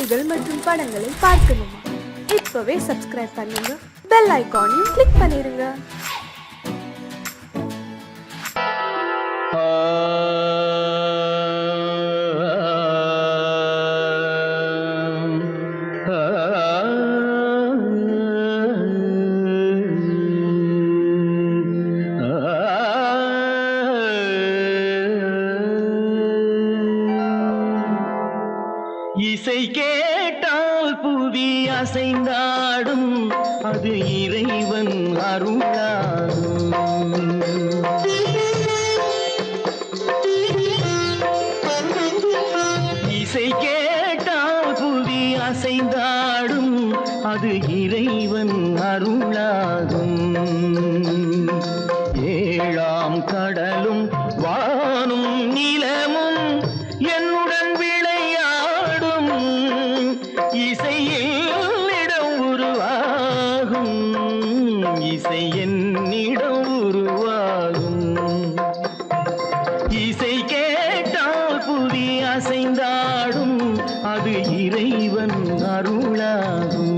பாடல்கள் மற்றும் படங்களை பார்க்கணுமா? இப்பவே சப்ஸ்கிரைப் பண்ணுங்க, பெல் ஐகானையும் கிளிக் பண்ணிருங்க. இசை கேட்டால் புவி அசைந்தாடும், அது இறைவன் அருளாகும். இசை கேட்டால் புவி அசைந்தாடும், அது இறைவன் அருளாகும். ஏழாம் கடலும் வானும் நிலமும் என்னுடன் விளையாடும், இசையில் இடம் உருவாகும், இசை என்னிடம் உருவாகும். இசை கேட்டால் புவி அசைந்தாடும், அது இறைவன் அருளாகும்.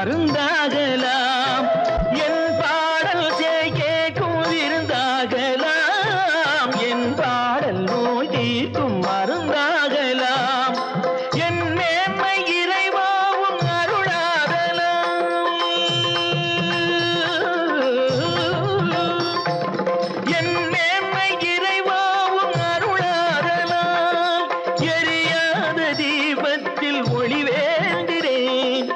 மருந்தாகலாம் என் பாடல் கேட்கும் விருந்தாகலாம், என் பாடல் நோய் தீர்க்கும் மருந்தாகலாம், என் மேன்மை இறைவாவும் அருளாகலாம், என் மேன்மை இறைவாவும் அருளாகலாம். எரியாத தீபத்தில் ஒளி வேண்டினேன்,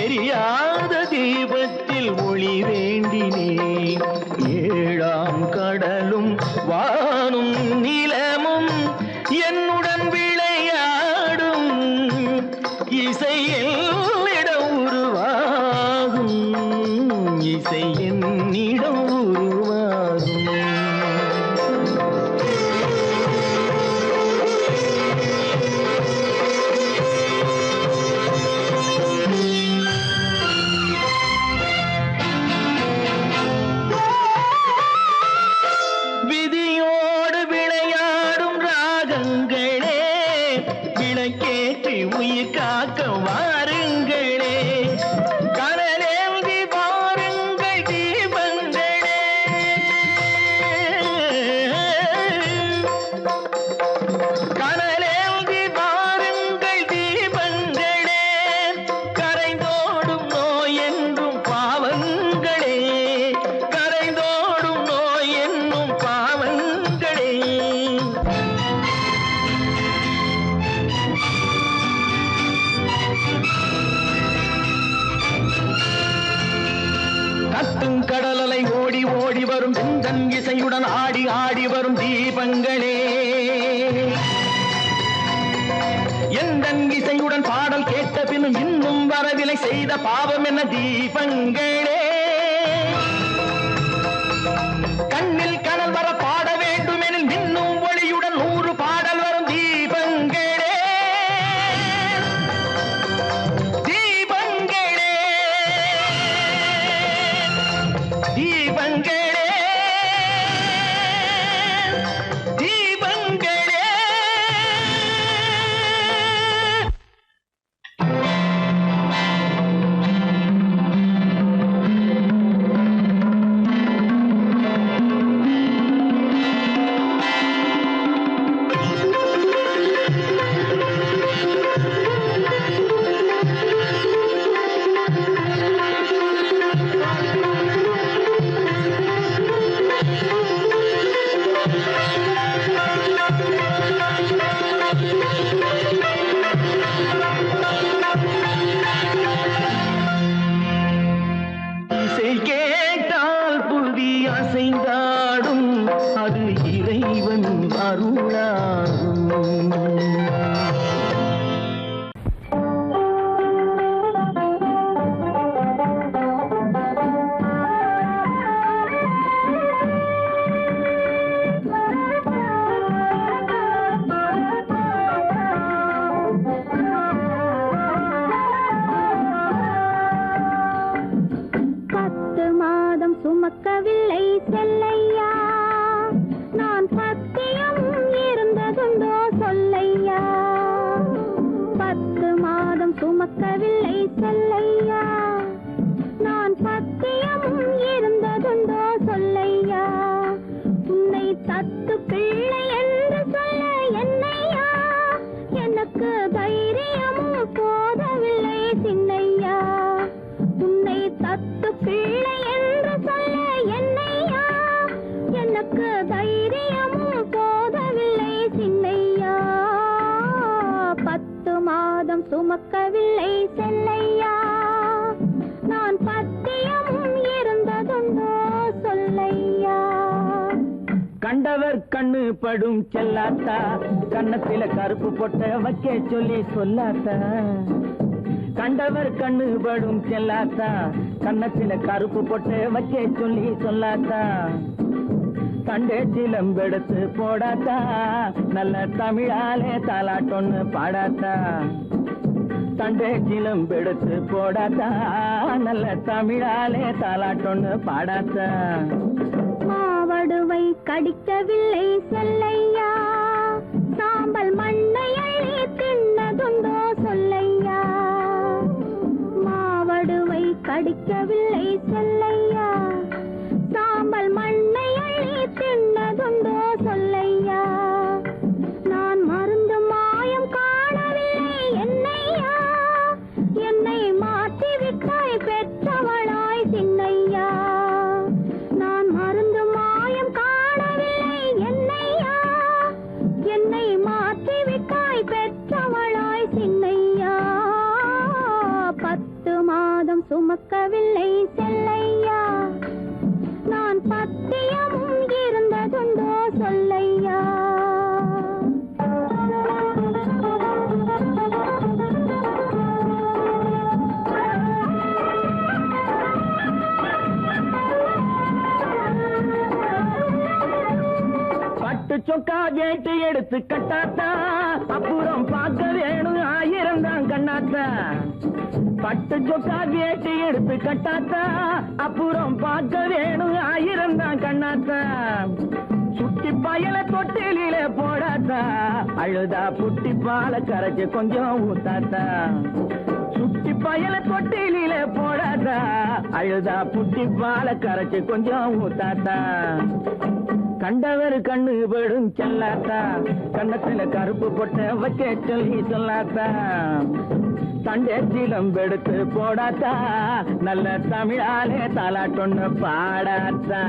எரியாத தீபத்தில் ஒளி வேண்டினேன். ஏழாம் கடலும் வானும் நிலமும் என்னுடன் விளையாடும், இசையில் இடம் உருவாகும், இசை என்னிடம் உருவாகும். விதியோடு விளையாடும் ராகங்களே, விளக்கேற்றி உயிர் காக்க வாருங்களே, கனலேந்தி வாருங்கள் தீபங்களே, கனலேந்தி வாருங்கள் தீபங்களே, கரைந்தோடும் நோய் என்றும் பாவங்களே, கரைந்தோடும் நோய் என்னும் பாவங்களே. கத்தும் கடலலை ஓடி ஓடி வரும் செந்தன் இசையுடன் ஆடி ஆடி வரும் தீபங்களே, எந்தன் இசையுடன் பாடல் கேட்ட பின்னும் இன்னும் வரவில்லை, செய்த பாவம் என்ன தீபங்களே. கண்ணில் கனல் வர பாட வேண்டும் எனில் மின்னும் ஒளியுடன் 100 பாடல் வரும் தீபங்களே, தீபங்களே, தீபங்களே, தீபங்களே. இசை கேட்டால் புவி அசைந்தாடும், அது இறைவன் அருளாகும். செல்லையா நான் பத்தியம் இருந்ததுண்டோ சொல்லையா 10 மாதம் சுமக்கவில்லை செல்லையா நான் பத்தியம் இருந்ததுண்டோ சொல்லையா உன்னை தத்து பிள்ளை என்று சொல்ல என்னையா எனக்கு தைரியமும் போதவில்லை சின்னையா உன்னை தத்து பிள்ளை என்று சொல்ல என்னையா எனக்கு தைரியமும் போதவில்லை சின்னையா 10 மாதம் சுமக்கவில்லை செல்லையா நான் பத்தியம் இருந்ததுண்டோ சொல்லையா கண்டவர் கண்ணு படும் செல்லாத்தா கண்ணத்தில கருப்பு பொட்ட வைக்க சொல்லி சொல்லாத்தா கண்டவர் கண்ணு படும் செல்லாத்தா கண்ணத்தில கருப்பு பொட்ட வைக்க சொல்லி சொல்லாத்தா தண்டே சிலம்பெடுத்து போடாத்தா நல்ல தமிழாலே தாலாட்டொன்னு பாடாத்தா தண்டே சிலம்பெடுத்து போடாத்தா நல்ல தமிழாலே தாலாட்டொன்னு பாடாத்தா மாவடுவை கடிக்கவில்லை செல்லையா சாம்பல் மண்ணை அள்ளி தின்னதுண்டோ சொல்லையா மாவடுவை கடிக்கவில்லை செல்லையா சாம்பல் மண்ணை அள்ளி தின்னதுண்டோ சொல்லையா நான் மருந்து மாயம் காணவில்லை என்னையா என்னை மாற்றிவிட்டாய் பெற்றவளாய் சின்னையா நான் மருந்து மாயம் காணவில்லை என்னையா என்னை மாற்றிவிட்டாய் பெற்றவளாய் சின்னையா 10 மாதம் சுமக்கவில்லை செல்லையா நான் பத்தியமும் இருந்ததுண்டோ சொல்லையா பட்டு சொக்கா கேட்டு எடுத்து கட்டாத்தா அப்புறம் பார்க்க வேணும் 1000 தான் கண்ணாத்தா பட்டு சொக்கா கேட்டு எடுத்து கட்டாத்தா அப்புறம் பார்க்க வேணும் 1000 தான் கண்ணாத்தா சுட்டி பயல தொட்டிலே போடாத்தா அழுதா புட்டி பால கரைச்சு கொஞ்சம் ஊத்தாத்தா சுட்டி பயல தொட்டிலே போடாத்தா அழுதா புட்டி பால கரைச்சு கொஞ்சம் ஊத்தாத்தா கண்டவர் கண்ணு படும் செல்லாத்தா கண்ணத்துல கருப்பு பொட்ட வைக்க சொல்லி சொல்லாத்தா தண்டே சிலம்பெடுத்து போடாத்தா நல்ல தமிழாலே தாலாட்டொன்னு பாடாத்தா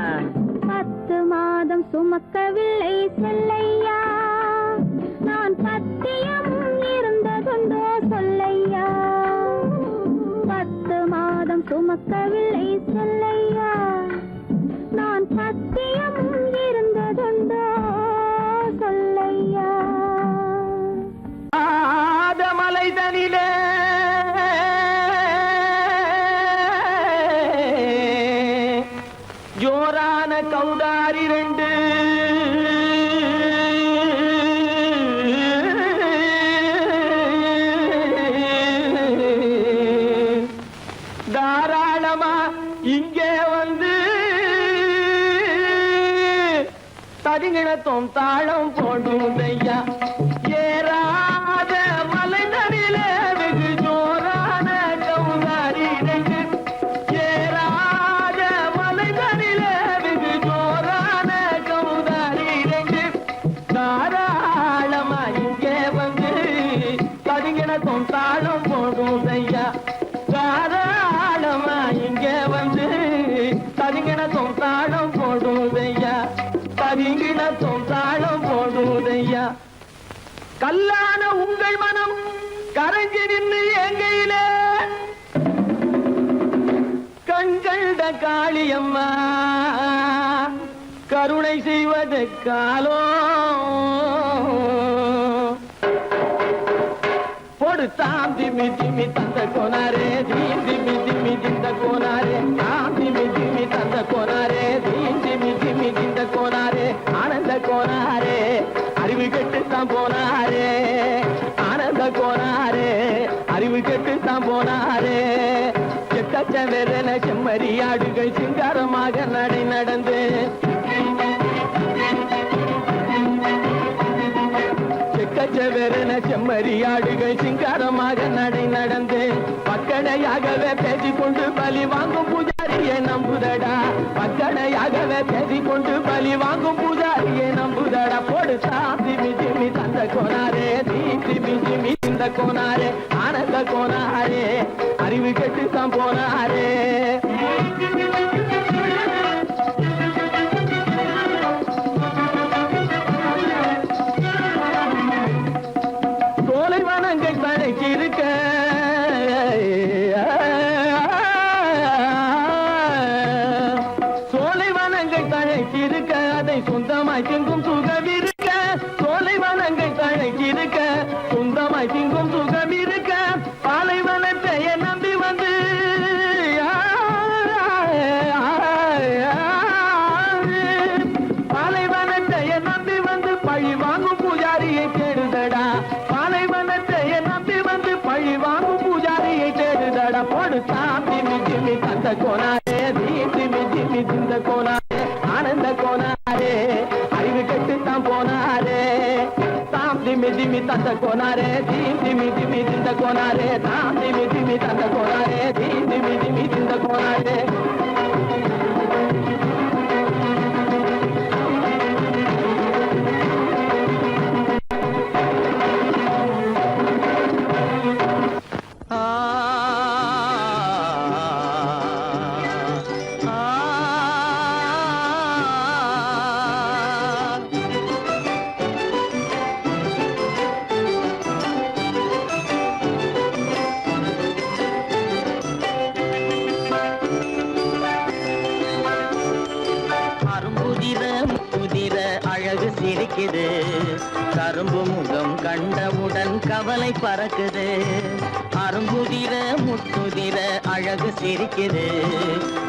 10 மாதம் சுமக்கவில்லை செல்லையா நான் பத்தியம் இருந்ததுண்டோ சொல்லையா 10 மாதம் சுமக்கவில்லை செல்லையா நான் பத்தியம் இருந்ததுண்டோ சொல்லையா மலைதனிலே ஜோரான கௌதாரி 2 தாராளமா இங்கே வந்து தரிங்கிணத்தும் தாளம் போடுதையா ஏறாத மலைதனிலே வெகு ஜோரான கௌதாரி 2 ஏறாத மலைதனிலே வெகு ஜோரான கௌதாரி 2 தாராளமா இங்கே வந்து தரிங்கிணத்தும் தாளம் போடுதையா தாராளமா இங்கே வந்து தரிங்கிணத்தும் தாளம் போடுதையா தரிங்கிணத்தும் தாளம் போடுதையா கல்லான உங்கள் மனம் கரைஞ்சி நின்று எங்கையிலே கண்கண்ட காளியம்மா கருணை செய்வது காலோ பொடு தாம் திமி திமி தந்த கோனாரே தீம் திமி திமி திந்த கோனாரே தாம் திமி திமி தந்த கோனாரே தீம் திமி திமி திந்த கோனாரே ஆனந்த கோனாரே அறிவு கெட்டுத்தான் போனாரே ஆனந்த கோனாரே அறிவு கெட்டுத்தான் போனாரே செக்கச்சவென செம்மறியாடுகள் சிங்காரமாக நடை நடந்து செக்கச்சவென செம்மறியாடுகள் சிங்காரமாக நடை நடந்து பக்கடையாகவே பேசிக்கொண்டு பலி வாங்கும் பூஜாரியை நம்புதடா பக்கடையாகவே பேசிக்கொண்டு பலி வாங்கும் பூஜாரியை நம்புதடா போடு திமி திமி தந்த கோனாரே திமி திமி இந்த கோனாரே ஆனந்த கோனாரே அறிவு கெட்டுத்தான் போனாரே சோலைவனங்கள் தழைச்சிருக்க சோலைவனங்கள் தழைச்சிருக்க அதை சொந்தமாய் திங்கும் சுகம் இருக்க சோலைவனங்கள் தழைச்சிருக்க சொந்தமாய் திங்கும் சுகம் இருக்க பாலைவனத்தை நம்பி வந்து பாலைவனத்தை நம்பி வந்து பழி வாங்கும் பூஜாரியை தேடுதடா பாலைவனத்தை நம்பி வந்து பழி வாங்கும் பூஜாரியை தேடுதடா போடு திமி திமி தந்த கோனாரே திமி திமி திந்த கோனாரே ஆனந்த கோனாரே அறிவு கெட்டுத்தான் போனாரே திமி திமி தந்த கோனாரே திமி திமி திந்த கோனாரே திமி திமி தந்த கோனாரே திமி திமி திந்த கோனாரே சிரிக்குது கரும்பு முகம் கண்டவுடன் கவலை பறக்குது அரும்புதிர முத்துதிர அழகு சிரிக்குது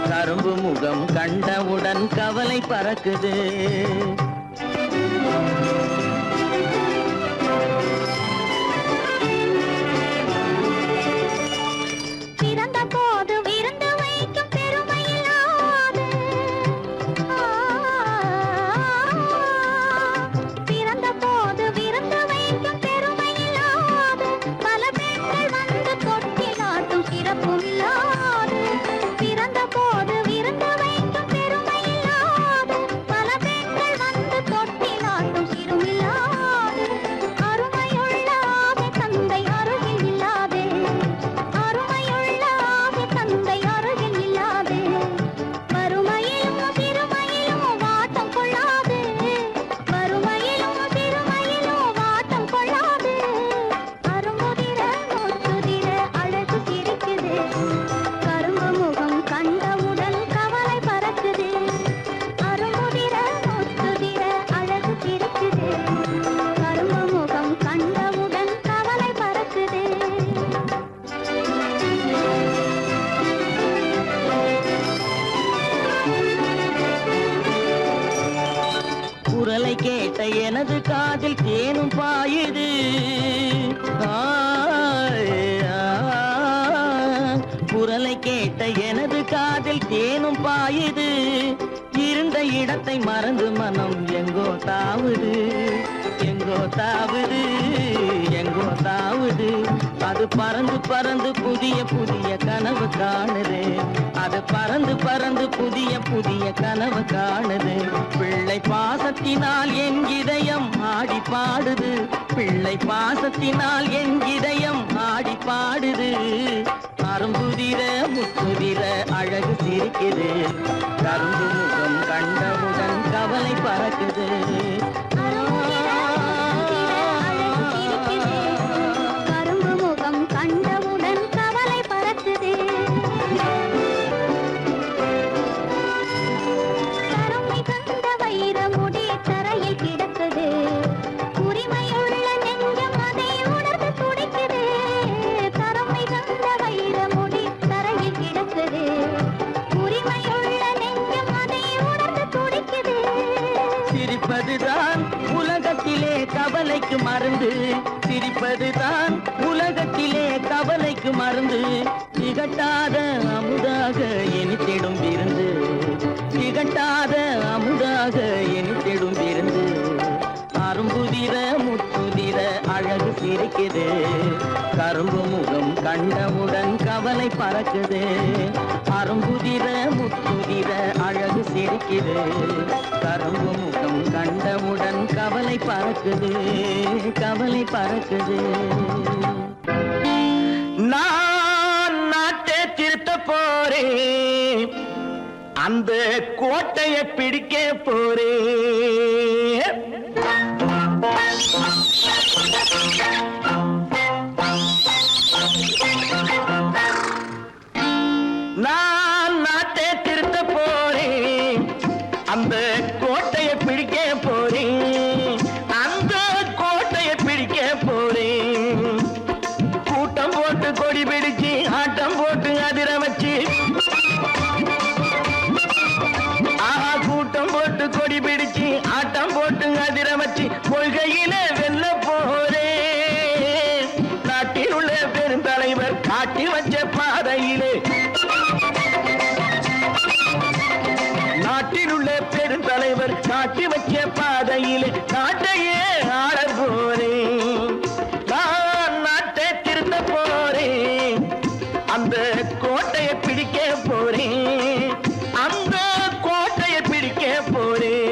கரும்பு முகம் கண்டவுடன் கவலை பறக்குது கேட்ட எனது காதில் தேனும் பாயுது குரலை கேட்ட எனது காதில் தேனும் பாயுது இருந்த இடத்தை மறந்து மனம் எங்கோ தாவுது எங்கோ தாவுது எங்கோ தாவுது அது பறந்து பறந்து புதிய புதிய கனவு காணுது அது பறந்து பறந்து புதிய புதிய கனவு காணுது பிள்ளை பாசத்தினால் என் இதயம் ஆடி பாடுது பிள்ளை பாசத்தினால் என் இதயம் ஆடி பாடுது அரும்புதிர முத்துதிர அழகு சிரிக்குது கரும்பு முகம் கண்டவுடன் கவலை பறக்குது சிரிப்பதுதான் உலகத்திலே கவலைக்கு மருந்து சிரிப்பதுதான் உலகத்திலே கவலைக்கு மருந்து திகட்டாத அமுதாக இனித்திடும் விருந்து, திகட்டாத அமுதாக இனித்திடும் விருந்து. அரும்புதிர முத்துதிர அழகு சிரிக்குது, கரும்பு முகம் கண்டவுடன் கவலை பறக்குது. அரும்புதிர முத்துதிர அழகு சிரிக்குது, கரும்பு முகம் கண்டவுடன் கவலை பறக்குது, கவலை பறக்குது. நான் நாட்டை திருத்த போறேன், அந்த கோட்டையை பிடிக்க போறேன். நான் நாட்டை திருத்த போறேன், அந்த கோட்டையை பிடிக்க போறேன், அந்த கோட்டையை பிடிக்க போறேன். கூட்டம் போட்டு கொடி பிடிச்சு ஆட்டம் போட்டு அதிர வச்சு, ஆஹா கூட்டம் போட்டு கொடி பிடிச்சு ஆட்டம் போட்டு அதிர வச்சு கொள்கையில வெல்ல போறேன். நாட்டில் உள்ள பெருந்தலைவர் காட்டி வச்ச பாதையிலே, நாட்டில் உள்ள பெருந்தலைவர் காட்டி வச்ச பாதையிலே நாட்டையே ஆள போறேன். நான் நாட்டை திருத்த போறேன், அந்த கோட்டையை பிடிக்க போறேன், அந்த கோட்டையை பிடிக்க போறேன்.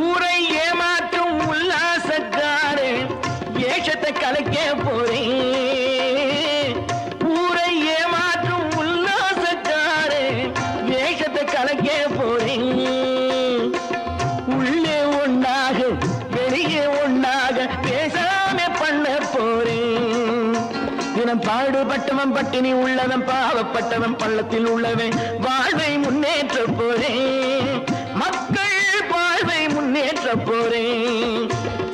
ஊரை ஏமாற்றும் உல்லாசக்காரே ஏஷத்தை கலைக்க போறேன். ஊரை ஏமாற்றும் உல்லாசக்காரே ஏஷத்தை கலைக்க போறேன். உள்ளே ஒண்ணாக வெளியே ஒண்ணாக பேசாம பண்ண போறேன். தினம் பாடுபட்டவன் பட்டினி உள்ளவன் பாவப்பட்டவன் பள்ளத்தில் உள்ளவன் வாழ்வை முன்னேற்ற போறேன். மக்கள் வாழ்வை முன்னேற்ற போறேன்.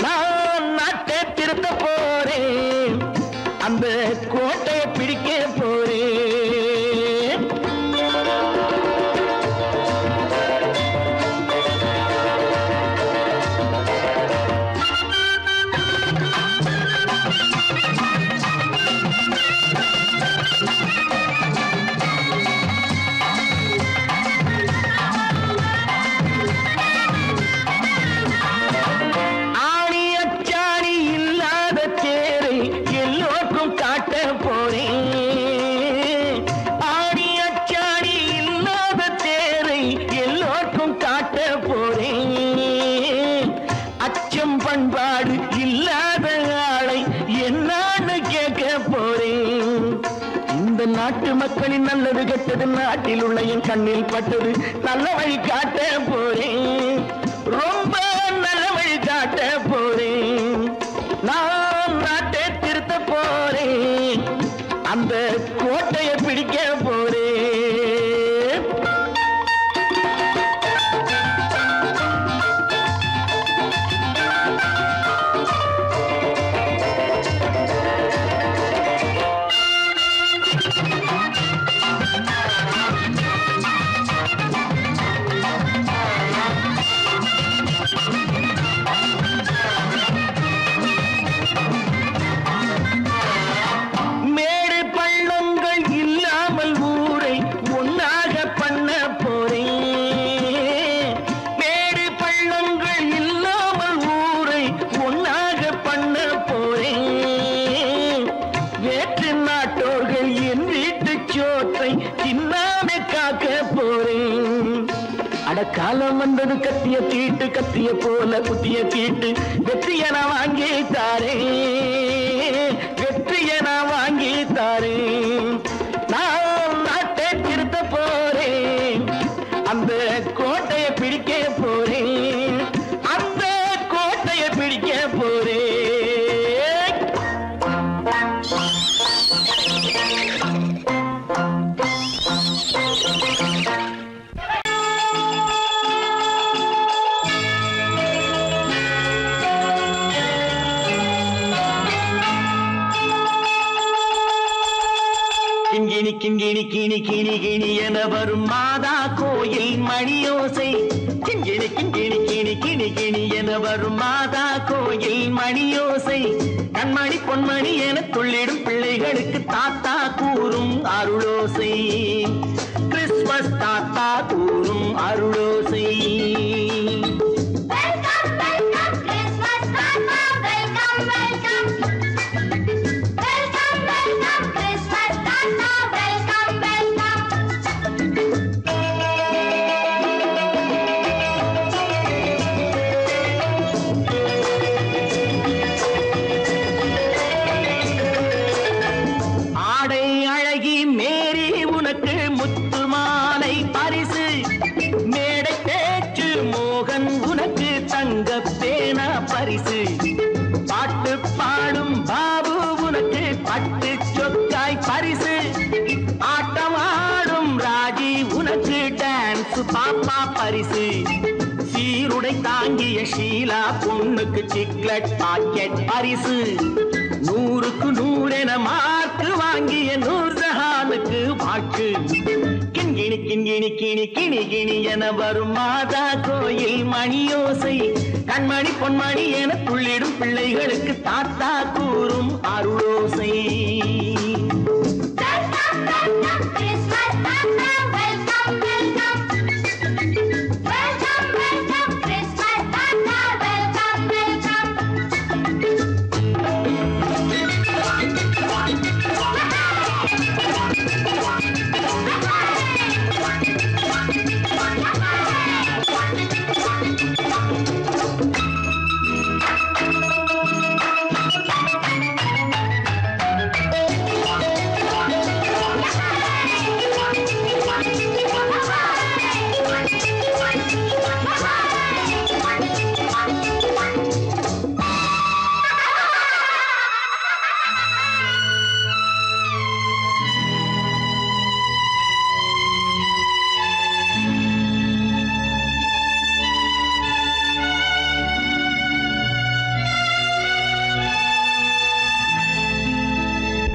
நான் நாட்டை திருத்த போறேன், அந்த கோட்டையை பிடிக்க போறேன். ஆணி அச்சாணி இல்லாத தேரை எல்லோருக்கும் காட்ட போறேன். ஆணி அச்சாணி இல்லாத தேரை எல்லோருக்கும் காட்ட போறேன். அச்சம் பண்பாடு இல்லாத ஆளை என்னான்னு கேட்க போறேன். இந்த நாட்டு மக்களின் நல்லது கெட்டது நாட்டில் உள்ள என் கண்ணில் பட்டது, நல்ல வழி காட்ட போறேன், ரொம்ப நல்ல வழி காட்ட போறேன். நான் நாட்டை திருத்த போறேன், அந்த கோட்டையை பிடிக்க போறேன். மேடு பள்ளங்கள் இல்லாமல் ஊரை ஒன்னாக பண்ண போறேன். மேடு பள்ளங்கள் இல்லாமல் ஊரை ஒன்னாக பண்ண போறேன். வேற்று நாட்டோர்கள் என் வீட்டு சோற்றை தின்னாமே காக்க போறேன். அடக்காலம் வந்தது கத்திய தீட்டு, கத்திய போல குத்திய தீட்டு, வெற்றியை நான் வாங்கி தாரேன், வெற்றியை நான் வாங்கி தாரேன். நான் நாட்டை திருத்த போறேன், அந்த கோட்டையை பிடிக்க போறேன், அந்த கோட்டையை பிடிக்க போறேன். கிண்கிணி கிணி கிணி கிணி என வரும் மாதா கோயில் மணியோசை. கிண்கிணி கிண்கிணி கிணி கிணி கிணி என வரும் மாதா கோயில் மணியோசை. கண்மணி பொன்மணி என துள்ளிடும் பிள்ளைகளுக்கு தாத்தா கூறும் அருளோசை. கிறிஸ்துமஸ் தாத்தா கூறும் அருளோசை. பாட்டு பாடும் பாபு உனக்கு பட்டு சொக்காய் பரிசு. ஆட்டமாடும் ராஜி உனக்கு டான்ஸ் பாப்பா பரிசு. சீருடை தாங்கிய ஷீலா பொண்ணுக்கு சிக்லெட் பாக்கெட் பரிசு. 100க்கு 100 என மார்க்கு வாங்கிய நூர்ஜஹானுக்கு வாக்கு. கிண்கிணி கிண்கிணி கிணி கிணி கிணி என வரும் மாதா கோயில் மணியோசை. கண்மணி பொன்மணி என துள்ளிடும் பிள்ளைகளுக்கு தாத்தா கூறும் அருளோசை.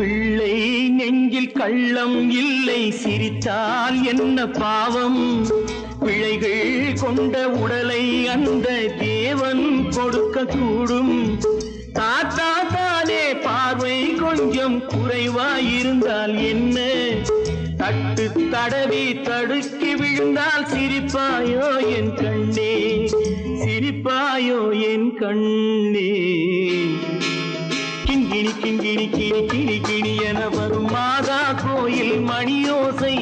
பிள்ளை நெஞ்சில் கள்ளம் இல்லை, சிரித்தால் என்ன பாவம். பிழைகள் கொண்ட உடலை அந்த தேவன் கொடுக்க கூடும். தாத்தா தானே பார்வை கொஞ்சம் குறைவாயிருந்தால் என்ன? தட்டு தடவி தடுக்கி விழுந்தால் சிரிப்பாயோ என் கண்ணே, சிரிப்பாயோ என் கண்ணே. கிண்கிணி கிண்கிணி கிணி கிணி கிணி என வரும் மாதா கோயில் மணியோசை.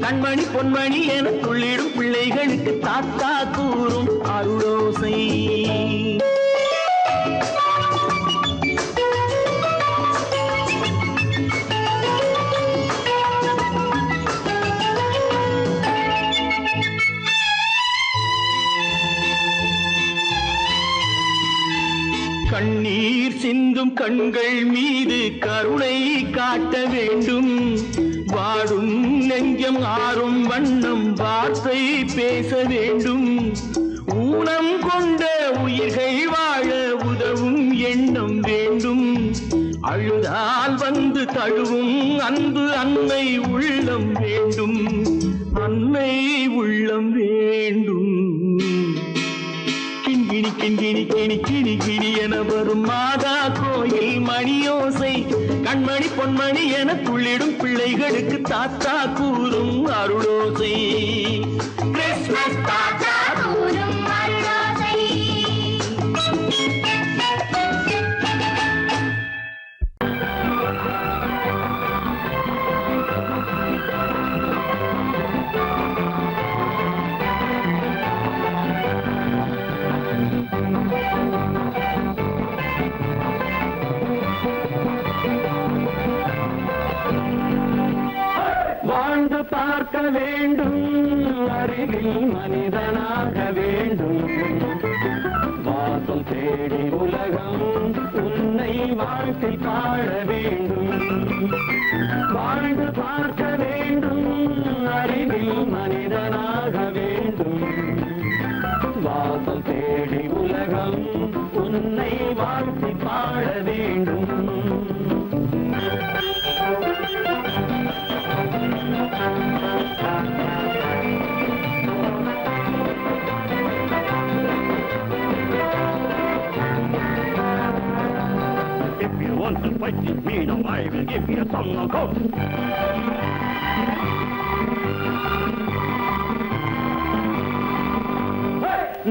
கண்மணி பொன்மணி என துள்ளிடும் பிள்ளைகளுக்கு தாத்தா கூறும் அருளோசை. கண்ணீர் சிந்தும் கண்கள் மீது கருணை காட்ட வேண்டும். வாடும் நெஞ்சம் ஆறும் வண்ணம் வார்த்தை பேச வேண்டும். ஊனம் கொண்ட உயிர்கள் வாழ உதவும் எண்ணம் வேண்டும். அழுதால் வந்து தழுவும் அன்பு அன்னை உள்ளம் வேண்டும், அன்னை உள்ளம் வேண்டும். கிண்கிணி கிண்கிணி கிணி கிணி கிணி என வரும் மாதா கோயில் மணியோசை. கண்மணி பொன்மணி என துள்ளிடும் பிள்ளைகளுக்கு தாத்தா கூறும் அருளோசை. கிறிஸ்துமஸ் தாத்தா கூறும் அருளோசை. வாழ்ந்து பார்க்க வேண்டும், அறிவில் மனிதனாக வேண்டும். வாசம் தேடி உலகம் உன்னை வாழ்க்கை பாட வேண்டும். வாழ்ந்து பார்க்க வேண்டும், அறிவில் மனிதனாக வேண்டும். வாசம் தேடி உலகம் உன்னை வாழ்க்கை பாட வேண்டும். If you want to fight with me, now I will give you a song of course.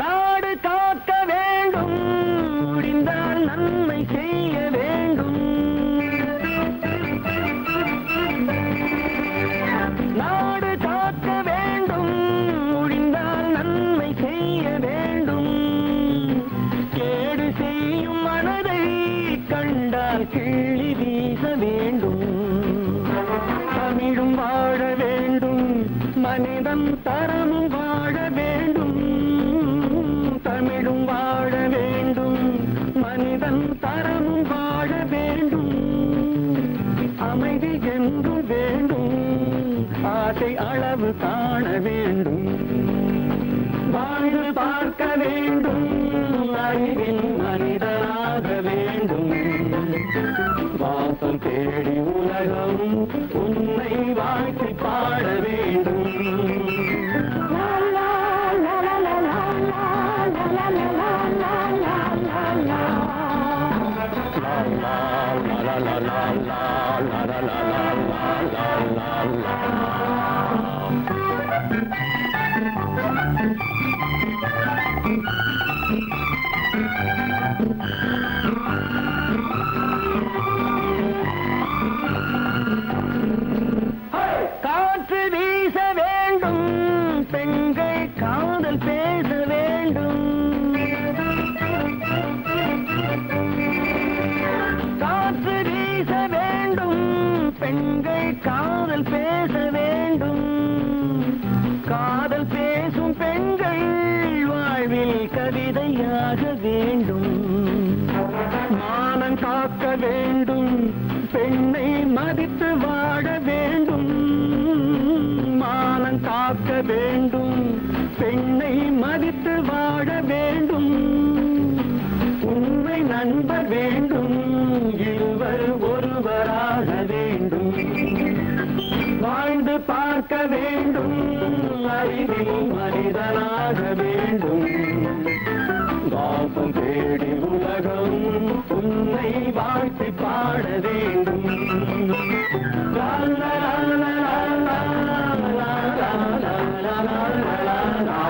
நாடு காக்க வேண்டும், முடிந்தால் நன்மை செய்ய வேண்டும். நாடு காக்க வேண்டும், முடிந்தால் நன்மை செய்ய வேண்டும். கேடு செய்யும் மனதை கண்டால் கிள்ளி வீச வேண்டும். தமிழும் வாழ வேண்டும், மனிதன் தரமும் வாழ வேண்டும். தமிழும் வாழ வேண்டும், மனிதன் தரமும் வாழ வேண்டும். அமைதி என்று வேண்டும், ஆசை அளவு காண வேண்டும். வாழ்ந்து பார்க்க வேண்டும், அறிவின் மனிதனாக வேண்டும். வாசம் தேடி உலகம் உன்னை வாழ்த்தி பாட வேண்டும். காற்று வீச வேண்டும், பெண்கள் காதல் பேச வேண்டும். காற்று வீச வேண்டும், பெண்கள் காதல் பேச வேண்டும். காதல் பேசும் பெண்கள் வாழ்வில் கவிதையாக வேண்டும். மானம் காக்க வேண்டும், பெண்ணை மதித்து வாழ வேண்டும். மானம் காக்க வேண்டும், பெண்ணை மதித்து வாழ வேண்டும். உண்மை நண்பர் வேண்டும், இருவர் ஒருவராக வேண்டும். வாழ்ந்து பார்க்க வேண்டும், அறிவில் மனிதனாக வேண்டும். வாசம் தேடி உலகம் உன்னை வாழ்த்தி பாட வேண்டும். லா லா லா லா லா லா லா லா லா லா லா.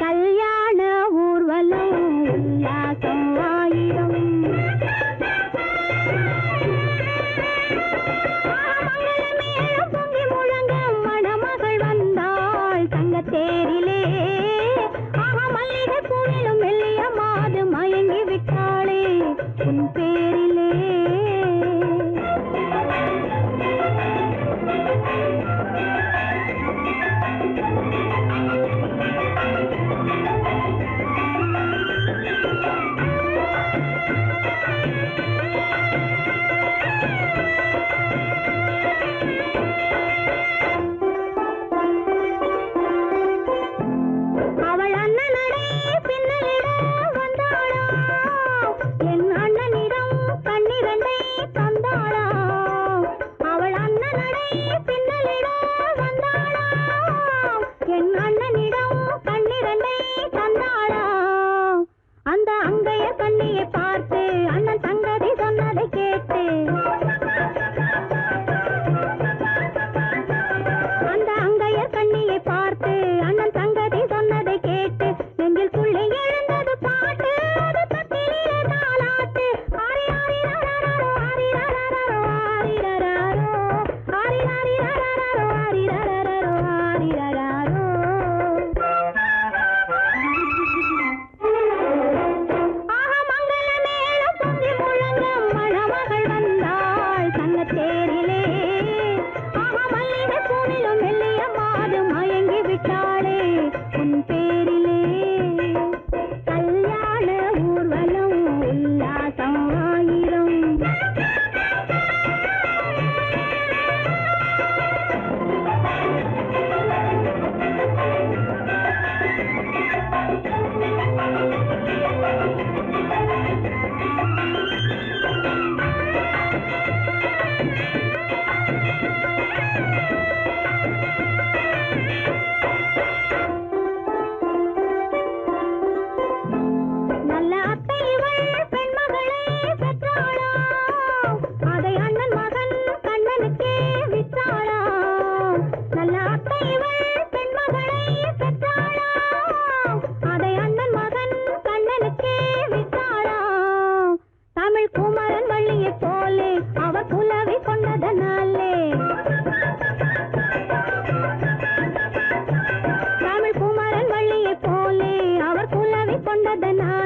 கல்யாண ஊர்வலம் உல்லாசம்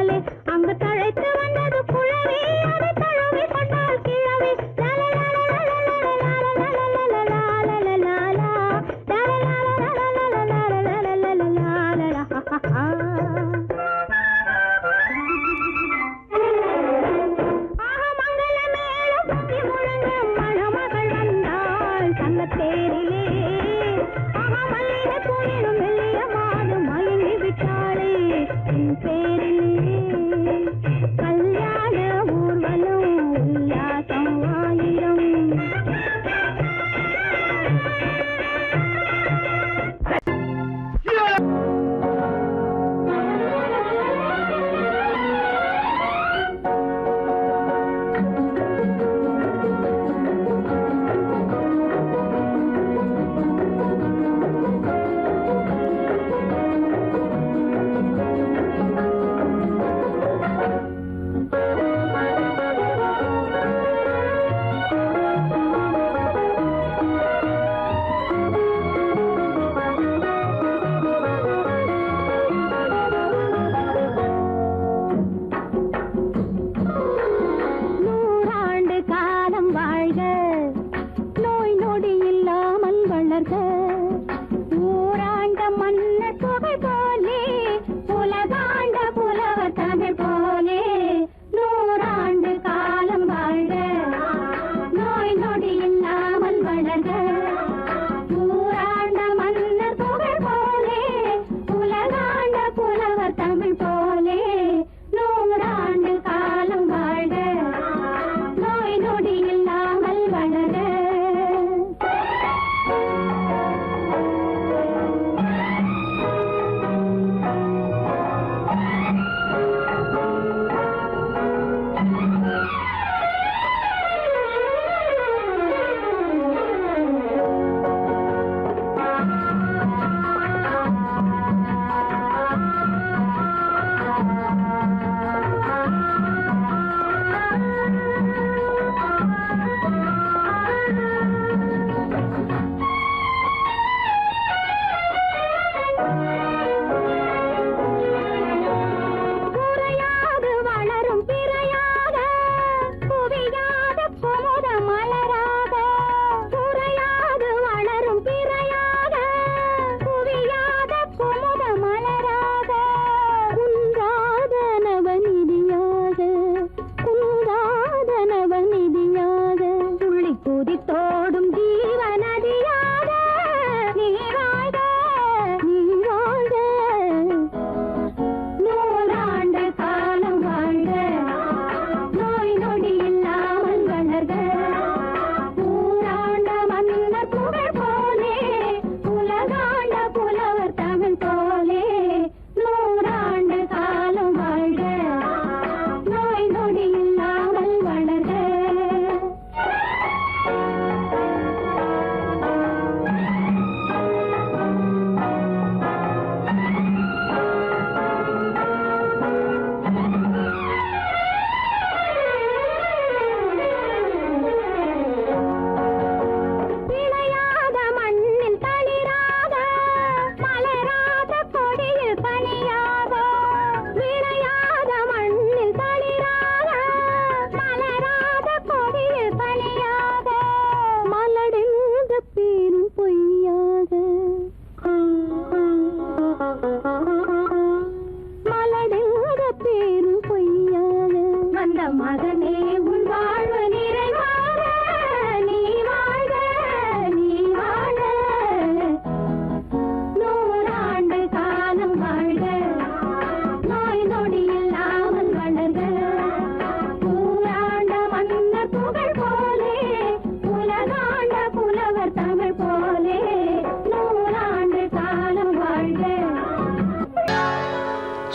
விட்டாலே அங்கு தழைத்து வந்தது குழவி அதை தழுவி கொண்டால் கிழவி மணமகள் வந்தாள் தங்கத்தேரிலே மல்லிகை பூவிலும் மெல்லிய மாது மயங்கி விட்டாளே என் பேரிலே கல்யாண ஊர்வலம் உல்லாசம் ஆயிரம்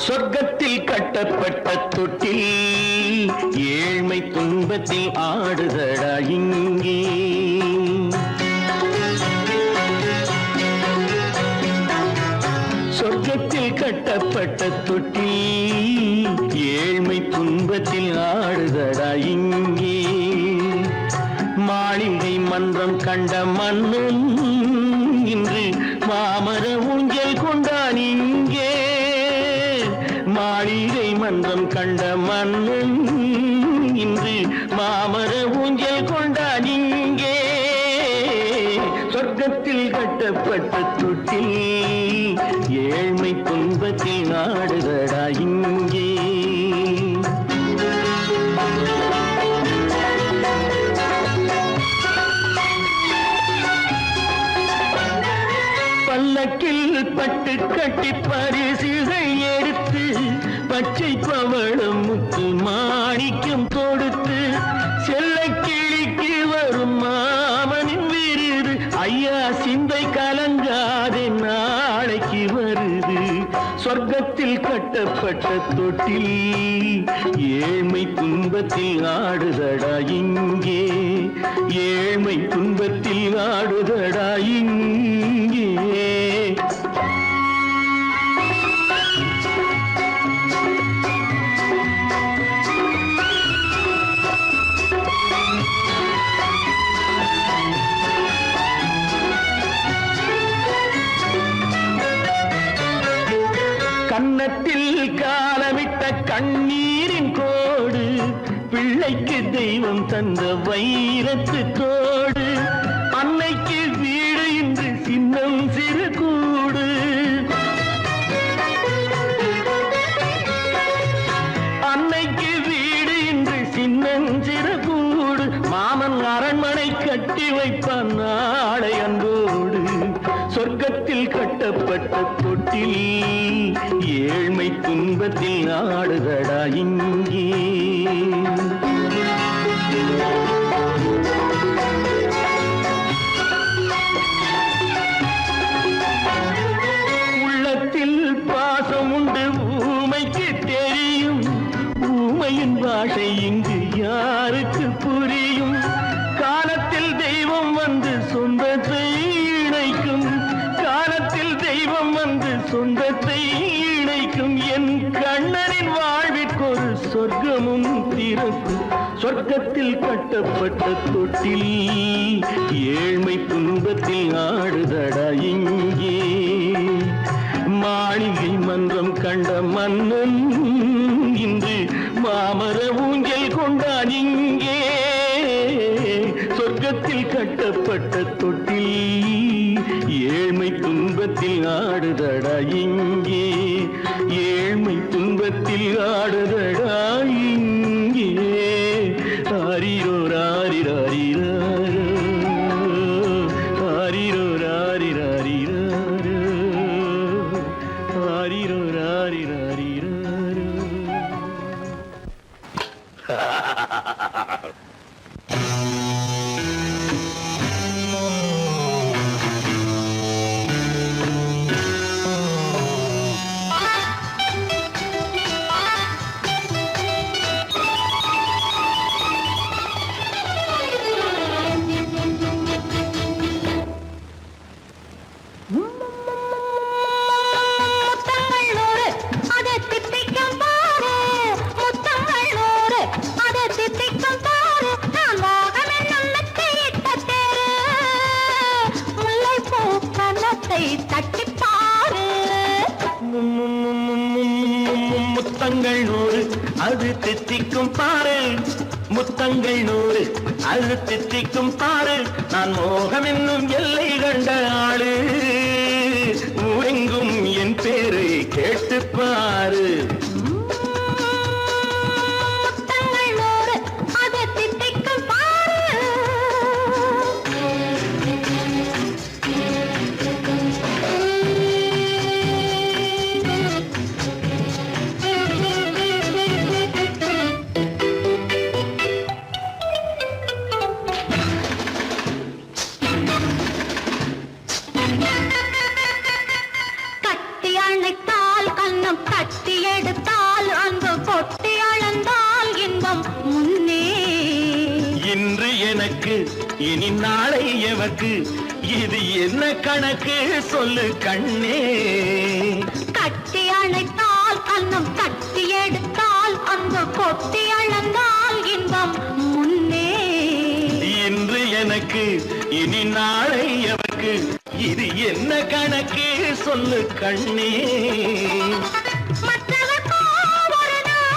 சொர்க்கத்தில் கட்டப்பட்ட தொட்டில் ஏழ்மை துன்பத்தில் ஆடுதடா இங்கே. சொர்க்கத்தில் கட்டப்பட்ட தொட்டில் ஏழ்மை துன்பத்தில் ஆடுதடா இங்கே. மாளிகை மன்றம் கண்ட மன்னன் இன்று மாமர ஊஞ்சல் கொண்டான் இங்கே. மாளிகை மன்றம் கண்ட மன்னன் இன்று மாமர ஊஞ்சல் கொண்டான் இங்கே. சொர்க்கத்தில் கட்டப்பட்ட தொட்டில் ஏழ்மை துன்பத்தில் ஆடுதடா இங்கே. பல்லக்கில் பட்டு கட்டி பரிசுகள் எடுத்து பச்சை பவளம் முத்து மாணிக்கம் கொடுத்து செல்ல கிளிக்கு வரும் மாமனின் விருது. ஐயா சிந்தை கலங்காதே நாளைக்கு வருது. சொர்க்கத்தில் கட்டப்பட்ட தொட்டில் ஏழ்மை துன்பத்தில் ஆடுதடா இங்கே. ஏழ்மை துன்பத்தில் ஆடுதடா இங்கே. கன்னத்தில் காலமிட்ட கண்ணீரின் கோடு பிள்ளைக்கு தெய்வம் தந்த வைரத்து தோடு. அன்னைக்கு வீடு இன்று சின்னம் சிறு கூடு. அன்னைக்கு வீடு இன்று சின்னம் சிறு கூடு. மாமன் அரண்மனை கட்டி வைப்பான் நாளை அன்போடு. சொர்க்கத்தில் கட்டப்பட்ட தொட்டில் ஏழ்மை துன்பத்தில் ஆடுதடா இங்கே. உள்ளத்தில் பாசம் உண்டு ஊமைக்கு தெரியும். ஊமையின் பாஷை இங்கு யாருக்கு புரியும்? காலத்தில் தெய்வம் வந்து சொந்தத்தை இணைக்கும். காலத்தில் தெய்வம் வந்து சொந்தத்தை இணைக்கும். என் கண்ணனின் வாழ்விற்கொரு சொர்க்கமும் திறக்கும். சொர்க்கத்தில் கட்டப்பட்ட தொட்டில் ஏழ்மை துன்பத்தில் ஆடுதடா இங்கே. மாளிகை மன்றம் கண்ட மன்னன் இன்று மாமர ஊஞ்சல் கொண்டான் இங்கே. சொர்க்கத்தில் கட்டப்பட்ட தொட்டில் ஏழ்மை துன்பத்தில் ஆடுதடா இங்கே. ஏழ்மை துன்பத்தில் ஆடுதடா இங்கே. ஆரிரோ ராரிராரிரோ ஆரிரோ ராரிராரிரோ ஆரிரோ ராரிராரிரோ. முத்தங்கள் 100 அது தித்திக்கும் பாரு. முத்தங்கள் 100 அது தித்திக்கும் பாரு. நான் மோகம் என்னும் எல்லை கண்ட ஆளு. ஊரெங்கும் என் பேரை கேட்டு பாரு. இனி நாளை எவக்கு இது என்ன கணக்கு சொல்லு கண்ணே. கட்டி அணைத்தால் கண்ணம் கட்டி எடுத்தால் அந்த கொட்டி அளந்தால் இன்பம் முன்னே. இன்று எனக்கு இனி நாளை எவக்கு இது என்ன கணக்கு சொல்லு கண்ணே. மற்றவர்க்கோ ஒரு நாள்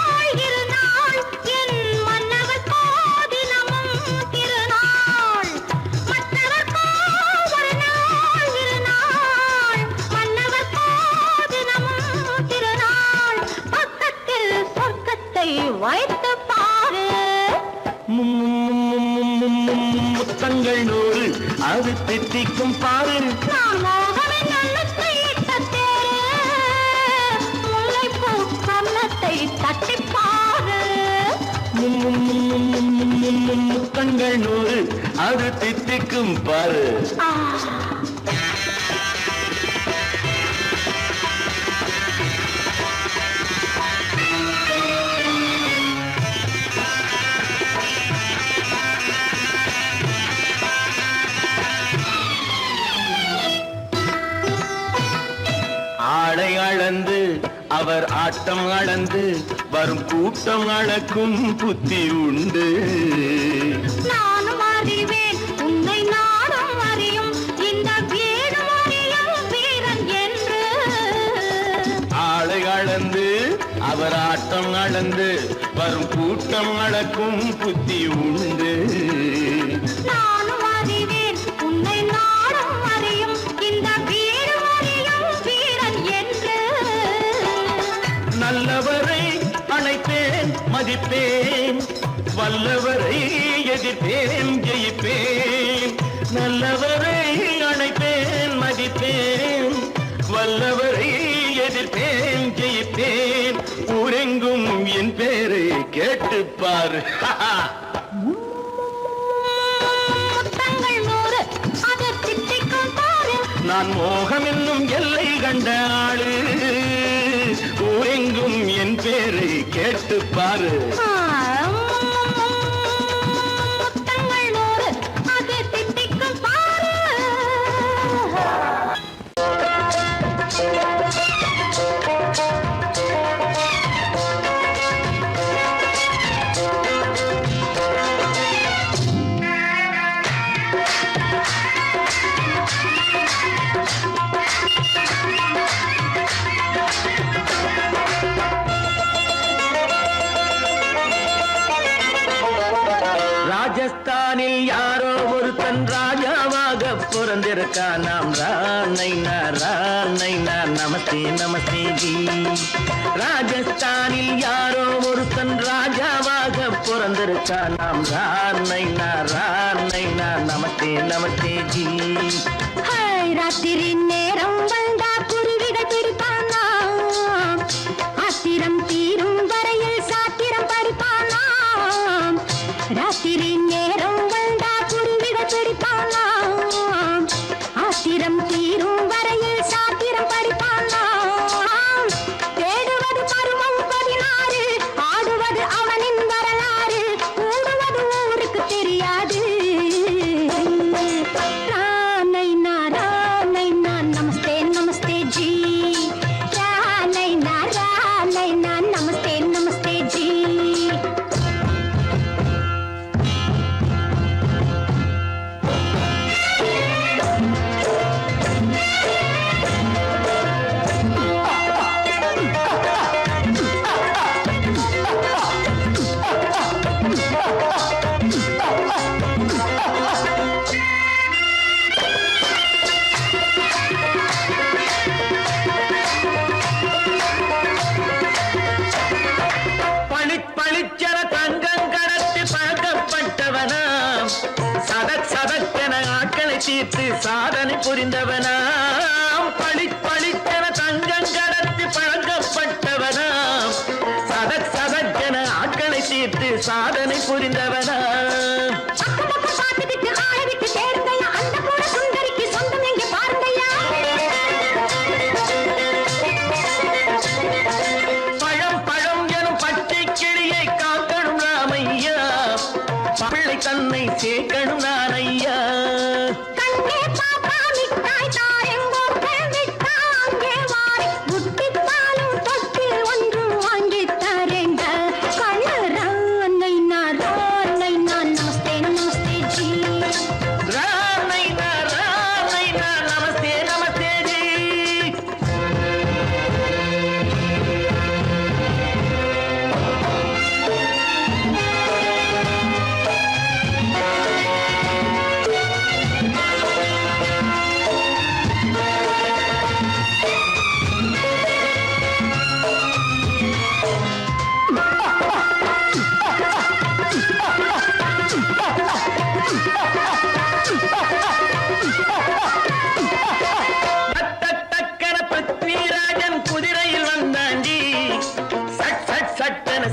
வைத்து பாரு. முத்தங்கள் 100 அது தித்திக்கும் பாரு. நான் மோகனின் கன்னத்தை இட்ட தேரு, முல்லைப்பூ கன்னத்தை தட்டி பாரு. முத்தங்கள் 100 அது தித்திக்கும் பாரு. ஆடை அளந்து அவர் ஆட்டம் அளந்து வரும் கூட்டம் அளக்கும் புத்தி உண்டு. நானும் அறிவேன் உன்னை நாடும் அறியும் இந்த வீடு அறியும் வீரன் என்று. ஆடை அளந்து அவர் ஆட்டம் அளந்து வரும் கூட்டம் அளக்கும் புத்தி உண்டு. நானும் அறிவேன் உன்னை நாடும் அறியும் இந்த வீடு அறியும் வீரன் என்று. நல்லவரை அணைப்பேன் மதிப்பேன், வல்லவரை எதிர்ப்பேன் ஜெயிப்பேன். நல்லவரை அணைப்பேன் மதிப்பேன், வல்லவரை எதிர்ப்பேன் ஜெயிப்பேன். ஊரெங்கும் என் பேரை கேட்டுப்பார். முத்தங்கள் 100 அது தித்திக்கும் பாரு. நான் மோகம் என்னும் எல்லை கண்ட ஆளு, ஊரெங்கும் என் பேரை கேட்டுப்பாரு. முத்தங்கள் 100 அது தித்திக்கும் பாரு. ராஜஸ்தானில் யாரோ ஒருத்தன் ராஜாவாக பிறந்திருக்கான். நாம் ராணைனா ராணைனா நமஸ்தே நமஸ்தே ஜி. ராஜஸ்தானில் யாரோ ஒருத்தன் ராஜாவாக பிறந்திருக்கான். நாம் ராணைனா ராணைனா நமஸ்தே நமஸ்தே ஜி. ராத்திரி நேரம் வந்தா குருவிகள் பிடிப்பானா, ஆத்திரம் தீரும் வரையில் சாத்திரம் படிப்பானா. ராத்திரி நேரம் வந்தா குருவிகள் பிடிப்பானா, ஆத்திரம் தீரும் வரையில் சாத்திரம் படிப்பானா. தேடுவது பருவம் 16, ஆடுவது அவனின் வரலாறு, கூடுவது ஊருக்கு தெரியாது. நமஸ்தே நமஸ்தே ஜி. நமஸ்தே நமஸ்தே ஜி. பளிச்சென தங்கம் கடத்தி பழக்கப்பட்டவனாம், சதக் சதக்கென ஆட்களை தீர்த்து சாதனை புரிந்தவனாம். பளிச்சென தங்கம் கடத்தி பழக்கப்பட்டவனாம், சதக் சதக்கென ஆட்களை தீர்த்து சாதனை புரிந்தவனாம். தன்னை சேர்க்கணும் நான் ஐயா. கண்ணே பாப்பா மிட்டாய் தாரே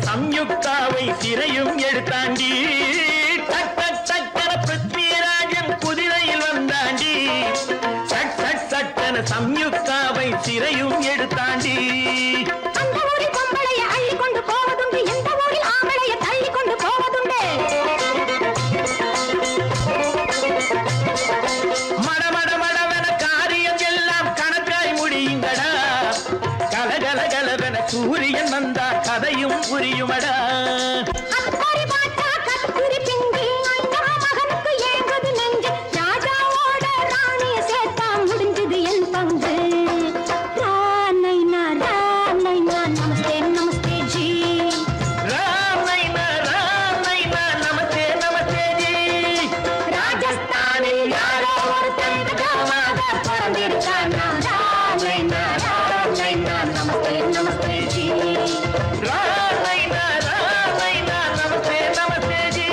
சம்யுக்தாவை சிறையும் எடுத்தாண்டி டக் டக் டக்கன பிருத்விராஜன் குதிரையில் வந்தாண்டி சட் சட் சட்டன சம்யுக்தாவை சிறையும் எடுத்தாண்டி அந்த ஊரில் பொம்பளைய அள்ளி கொண்டு போவதுண்டு இந்த ஊரில் ஆம்பளைய தள்ளி கொண்டு போவதுண்டு மட மட மடவென காரியம் எல்லாம் கணக்காய் முடியுங்கடா கலகல கலவென சூரியன் வந்தா கதையும் புரியுமடா அக்கறை பார்த்தா கத்துரி பிஞ்சு ஐயா மகனுக்கு ஏங்குது நெஞ்சு ராஜாவோட ராணிய சேர்த்தா முடிஞ்சது என் பங்கு ராமைனா நமஸ்தே நமஸ்தே ஜி ராம் நைனா நமஸ்தே நமஸ்தே ஜி ராஜஸ்தானில் யாரோ ஒருத்தன் ராமாக பிறந்திருக்கானா ராமைனா நமஸ்தே நமஸ்தே ஜி ராம் நைனா நமஸ்தே நமஸ்தே ஜி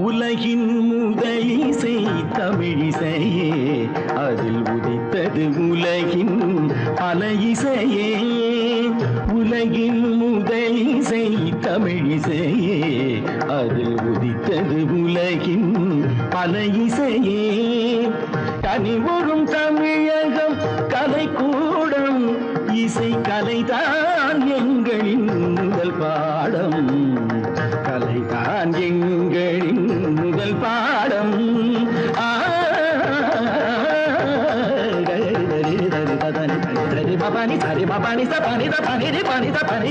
உலகின் முதலிசை தமிழிசையே அதில் உதித்தது உலகின் பல இசையே உலகின் முதலிசை தமிழிசையே அதில் உதித்தது உலகின் பல இசையே கனிவரும் தமிழகம் கலைக்கூடம் இசை கலைதான் எங்களின் முதல் பாடம் கலைதான் எங்களின் முதல் பாடம் பபானி சரி பபானி சபானி தபானி பனி தபானி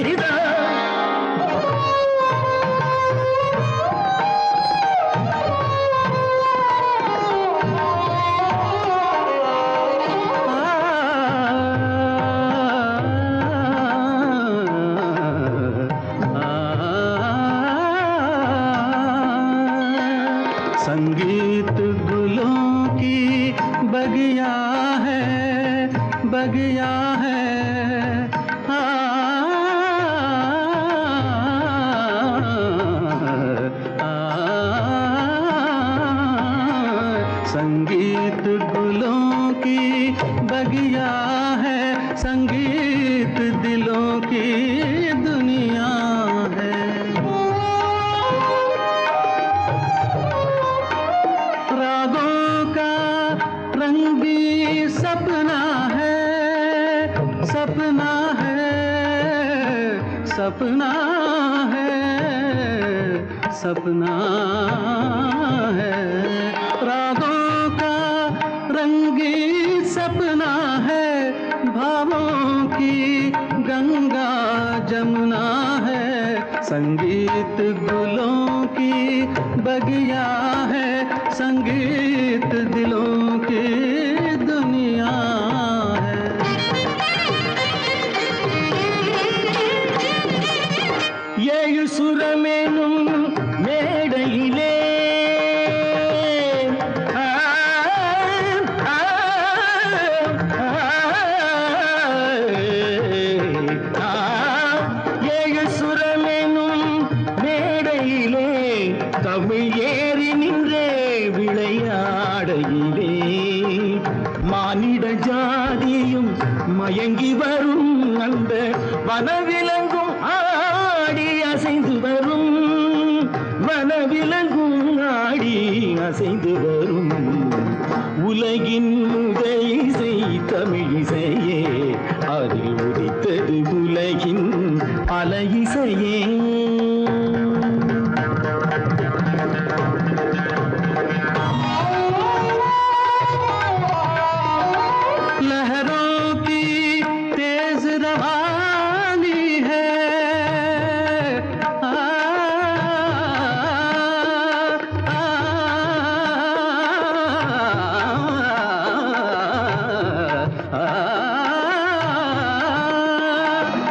संगीत गुलों की बगिया है संगीत गुलों की बगिया है संगीत दिलों की दुनिया है रागों का रंगी सपना है सपना है सपना है सपना है रागों का रंगी सपना है भावों की गंगा जमुना है संगीत गुलों की बगिया है संगीत दिलों की दुनिया है ஏழு சுரமேனும் மேடையிலே ஏழு சுரமேனும் மேடையிலே தமிழ் ஏறி நின்றே விளையாடையிலே மானிட ஜாதியும் மயங்கி வரும் அந்த வனவிலங்கும் ஆடி அசைந்து வரும் வனவிலங்கும் ஆடி அசைந்து வரும் உலகின் முதல் இசை தமிழிசையே அதில் உதித்தது உலகின் பல இசையே लहरों की तेज रवानी है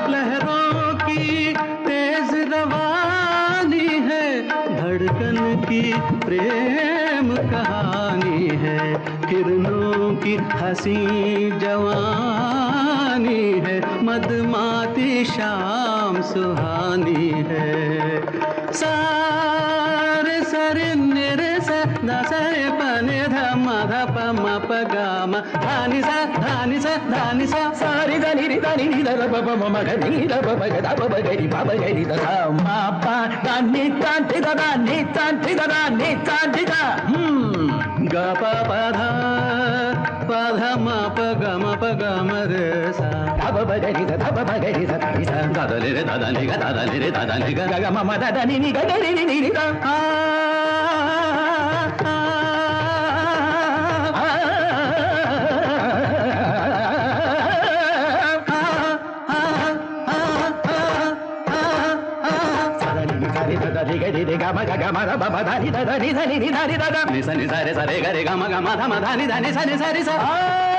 लहरों की तेज रवानी है धड़कन की प्रेम कहानी है किरणों की हंसी जवानी जवानी है मदमाती शाम सुहानी है सारे सरे निरे सा दसरे पने धम धप म प ग म धानि सा धानि सा धानि सा సారి దని రి దని ని ద బ బ మ మ గ ని ద బ బ గ ద బ బ గ రి బ బ గ రి ద స మ ప ద ని త టి ద ద ని త టి ద ద ని త టి ద ग प प ध प ध म प ग म प ग म रे सा ద బ బ గ రి ద ద బ బ గ రి ద ని స दा द ले रे दा दा ले ग दा दा ले रे दा दा ले ग గ గ మ మ ద ద ని ని గ గ రి ని ని రి ద आ ni sa ni sa re sa re ga re ga ma धा ni धा ni sa ni sa re sa